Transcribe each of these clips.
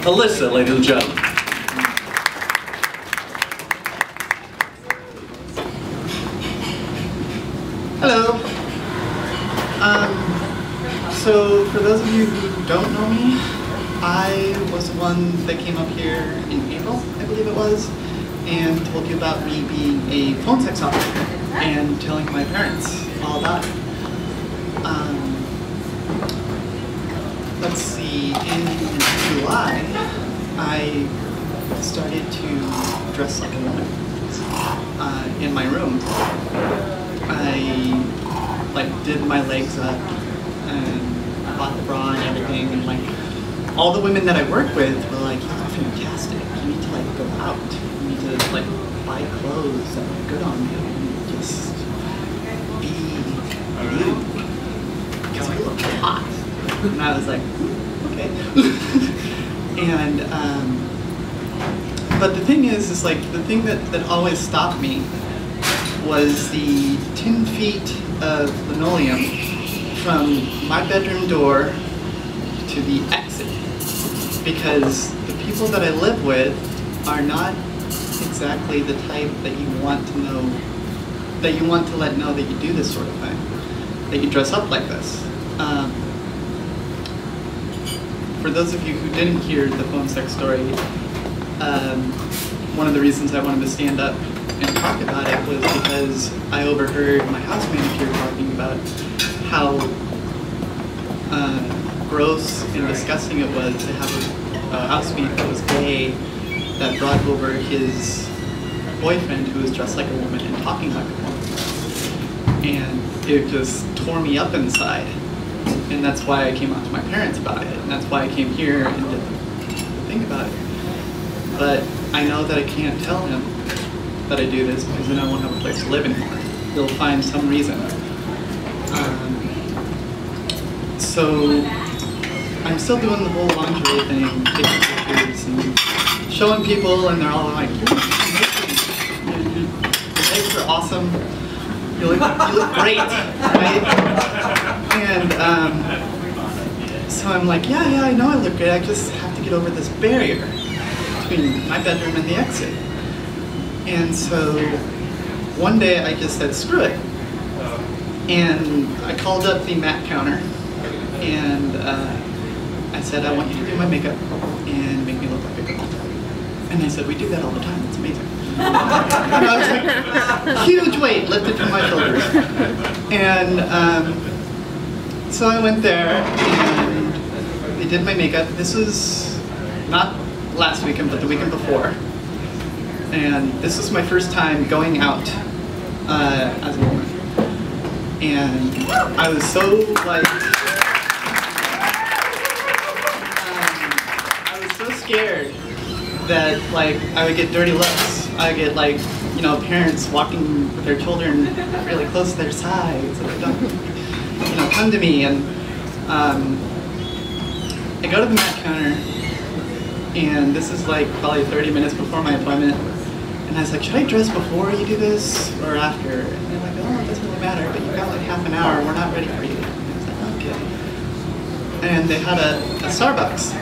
Alyssa, ladies and gentlemen. Hello. So for those of you who don't know me, I was the one that came up here in April, I believe it was, and told you about me being a phone sex operator and telling my parents all about it. Let's see, in July, I started to dress like a woman in my room. I did my legs up and bought the bra and everything, and all the women that I work with were like, "You look fantastic. You need to go out. You need to buy clothes that look good on you. And just be you because you look hot." And I was like, okay. And but the thing is the thing that always stopped me was the 10 feet of linoleum from my bedroom door to the exit, because the people that I live with are not exactly the type that you want to know, that you want to let know that you do this sort of thing, that you dress up like this. For those of you who didn't hear the phone sex story, one of the reasons I wanted to stand up and talk about it was because I overheard my house manager talking about how gross and disgusting it was to have a housemate that was gay that brought over his boyfriend who was dressed like a woman and talking like a woman. And it just tore me up inside. And that's why I came out to my parents about it. And that's why I came here and did the thing about it. But I know that I can't tell him that I do this because then I won't have a place to live anymore. He'll find some reason. So I'm still doing the whole lingerie thing, taking pictures and showing people, and they're all like, "Your legs are awesome. You look great, right?" And so I'm like, yeah, I know I look great. I just have to get over this barrier between my bedroom and the exit. And so one day I just said, screw it. And I called up the mat counter and I said, "I want you to do my makeup and make me look like a girl." And they said, "We do that all the time. It's amazing." And I was like, huge weight lifted from my shoulders. And so I went there and they did my makeup. This was not last weekend, but the weekend before. And this was my first time going out as a woman. And I was so I was so scared that I would get dirty looks. I would get parents walking with their children really close to their sides, and don't come to me. And I go to the mat counter, and this is probably 30 minutes before my appointment. And I was like, "Should I dress before you do this or after?" And they're like, "Oh, it doesn't really matter, but you've got half an hour. We're not ready for you." And I was like, "Okay." And they had a Starbucks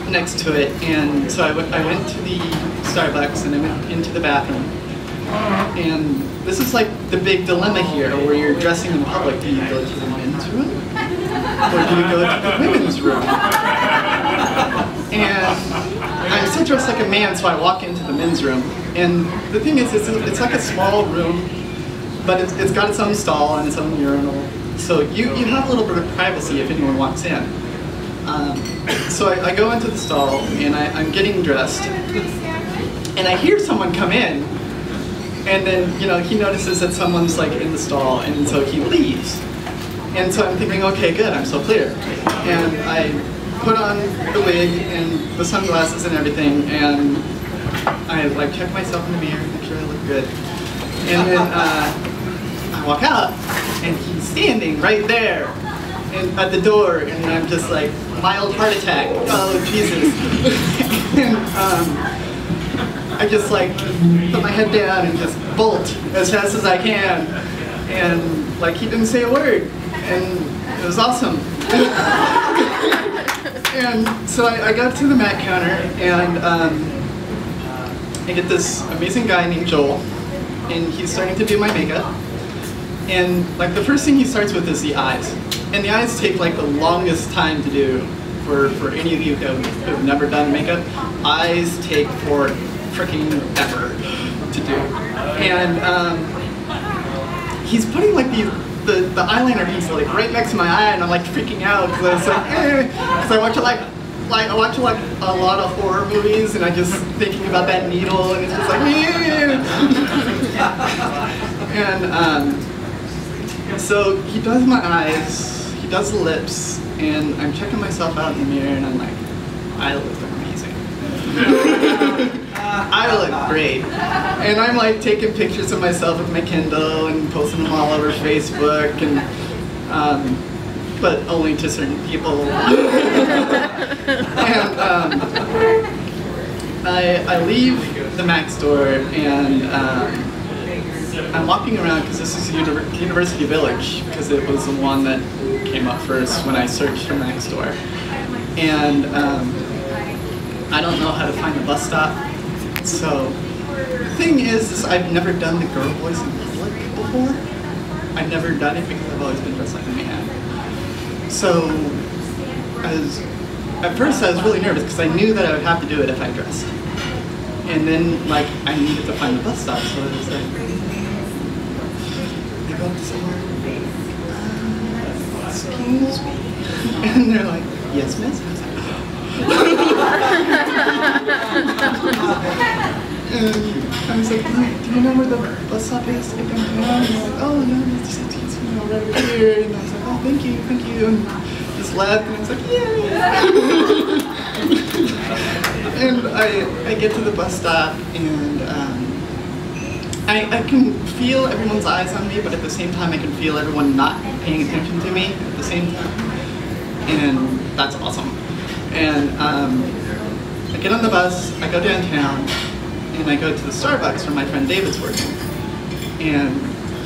next to it, and so I went to the Starbucks and I went into the bathroom. And this is the big dilemma here, where you're dressing in public. Do you go to the men's room or do you go to the women's room? And I'm still dressed like a man, so I walk into the men's room. And the thing is, it's like a small room, but it's got its own stall and its own urinal. So you have a little bit of privacy if anyone walks in. So I go into the stall and I'm getting dressed. And I hear someone come in. And then, he notices that someone's in the stall, and so he leaves. And so I'm thinking, okay, good, I'm so clear. And I put on the wig and the sunglasses and everything, and I check myself in the mirror, make sure I look good. And then I walk out, and he's standing right there at the door, and I'm just mild heart attack. Oh, Jesus. And I just put my head down and just bolt as fast as I can. And he didn't say a word. And it was awesome. And so I got to the mat counter, and I get this amazing guy named Joel, and he's starting to do my makeup. And like the first thing he starts with is the eyes. And the eyes take like the longest time to do for any of you who have never done makeup. Eyes take for freaking ever to do. And he's putting like the eyeliner pencil like right next to my eye, and I'm like freaking out because I was like, because I watch it I watch like a lot of horror movies, and I just thinking about that needle, and it's just like, and so he does my eyes, he does the lips, and I'm checking myself out in the mirror, and I'm like, I look amazing. I look great. And I'm like taking pictures of myself with my Kindle and posting them all over Facebook, and but only to certain people. And I leave the Mac store, and I'm walking around because this is University Village, because it was the one that came up first when I searched for Mac store. And I don't know how to find the bus stop. So the thing is I've never done the girl voice in public before. I've never done it because I've always been dressed like a man. So at first I was really nervous because I knew that I would have to do it if I dressed. And then like I needed to find the bus stop, so I was like, I go up to someone, excuse me? And they're like, yes, miss? I was like, and I was like, do you know where the bus stop is to get downtown? And they're like, oh no, it's just right over here. And I was like, oh, thank you, and just laughed, and I was like, yay! And I get to the bus stop, and I can feel everyone's eyes on me, but at the same time I can feel everyone not paying attention to me at the same time. And that's awesome. And I get on the bus, I go downtown, and I go to the Starbucks where my friend David's working. And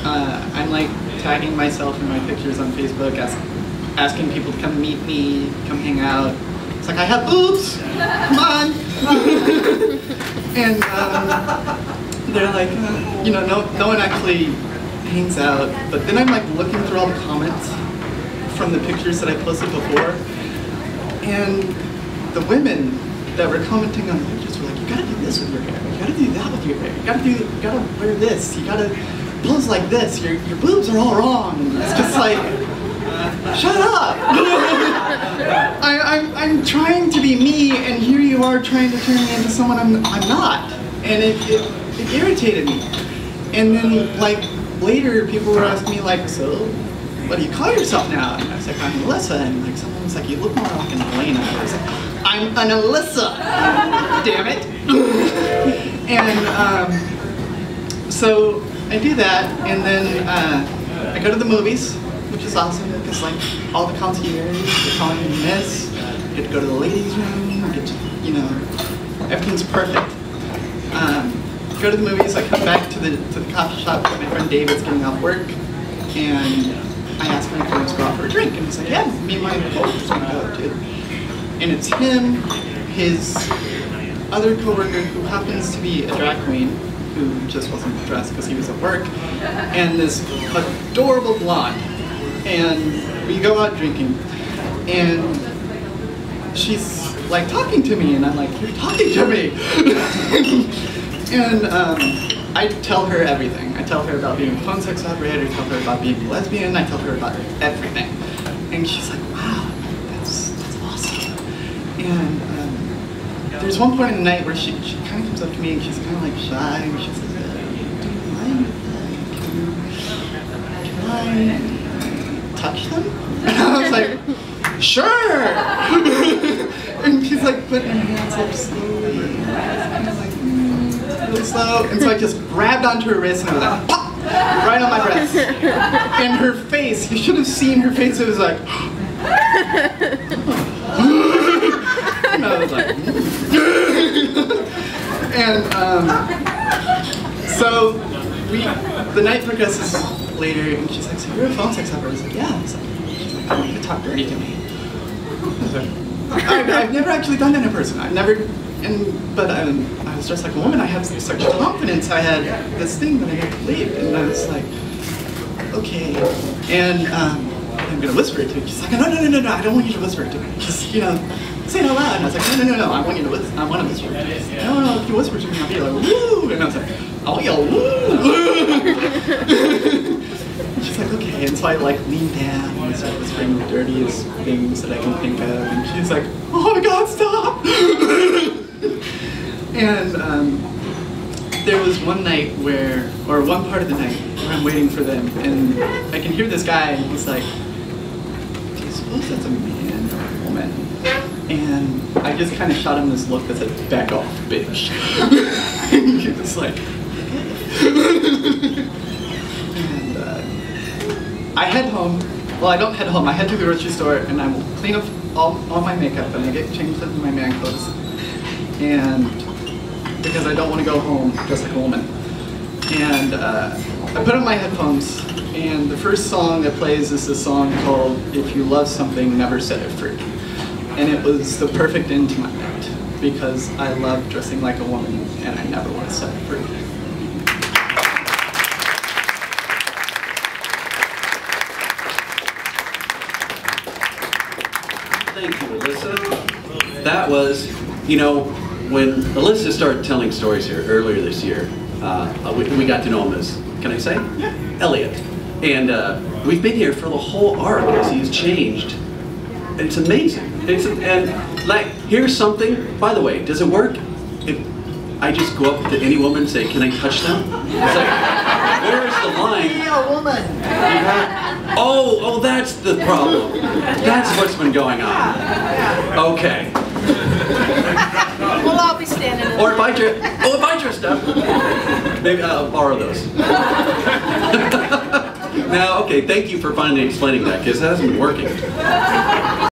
I'm like tagging myself in my pictures on Facebook, asking people to come meet me, come hang out. It's like, I have boobs, come on. And they're like, you know, no one actually hangs out. But then I'm like looking through all the comments from the pictures that I posted before. And the women that were commenting on the pictures were like, you gotta do this with your hair, you gotta do that with your hair, you gotta wear this, you gotta pose like this, your boobs are all wrong. And it's just like, shut up! I'm trying to be me, and here you are trying to turn me into someone I'm not. And it irritated me. And then like later people were asking me like, so what do you call yourself now? And I was like, I'm Alyssa. And like someone was like, you look more like an Elena. I was like, I'm an Alyssa, damn it. And so I do that, and then I go to the movies, which is awesome because like all the concierge, they're calling me miss. I get to go to the ladies' room. I get to, you know, everything's perfect. Go to the movies. I come back to the coffee shop where my friend David's getting off work, and I asked my friends to go out for a drink, and he's like, yeah, me and my coworkers want to go too. And it's him, his other coworker who happens to be a drag queen, who just wasn't dressed because he was at work, and this adorable blonde. And we go out drinking, and she's like talking to me, and I'm like, you're talking to me! And I tell her everything. I tell her about being a phone sex operator, I tell her about being a lesbian, I tell her about everything. And she's like, wow, that's awesome. And there's one point in the night where she kind of comes up to me and she's kind of like shy, and she's like, do you mind? Can I touch them? And I was like, sure! And she's like putting her hands up slowly, and I was kind of like, really slow. And so I just grabbed onto her wrist and I was like, pop! Right on my breast. And her face, you should have seen her face, it was like, and I was like, and so the night progresses later, and she's like, so you're a phone sex operator? I was like, yeah. She's like, I want you to talk dirty to me. I was like, I've never actually done that in person. I've never, but I was dressed like a woman. I had such confidence. I had this thing that I had believed, and I was like, okay. And I'm gonna whisper it to her. She's like, no, I don't want you to whisper it to me. Just, you know, say it out loud. And I was like, no, I want you to whisper. I want to whisper it to you. No, if you whisper to me, I'll be like, woo. And I was like, I'll yell, woo. She's like, okay, and so I like leaned down and started whispering the dirtiest things that I can think of, and she's like, oh my God, stop! And there was one night where, or one part of the night, where I'm waiting for them, and I can hear this guy, and he's like, do you suppose that's a man or a woman? And I just kind of shot him this look that said, back off, bitch. And he was like, and I head home. Well, I don't head home. I head to the grocery store and I will clean up all my makeup and I get changed into my man clothes. And because I don't want to go home dressed like a woman. And I put on my headphones and the first song that plays is a song called If You Love Something, Never Set It Free. And it was the perfect end to my night because I love dressing like a woman and I never want to set it free. Thank you, Alyssa. That was, you know, when Alyssa started telling stories here earlier this year, we got to know him as, can I say? Yeah. Elliot. And we've been here for the whole arc as he's changed. It's amazing. And like, here's something, by the way, does it work if I just go up to any woman and say, can I touch them? It's like, where's the line? Be a woman. Oh, that's the problem. That's what's been going on. Okay. We'll all be standing in Or if I dressed up, maybe I'll borrow those. Now, okay, thank you for finally explaining that, because it hasn't been working.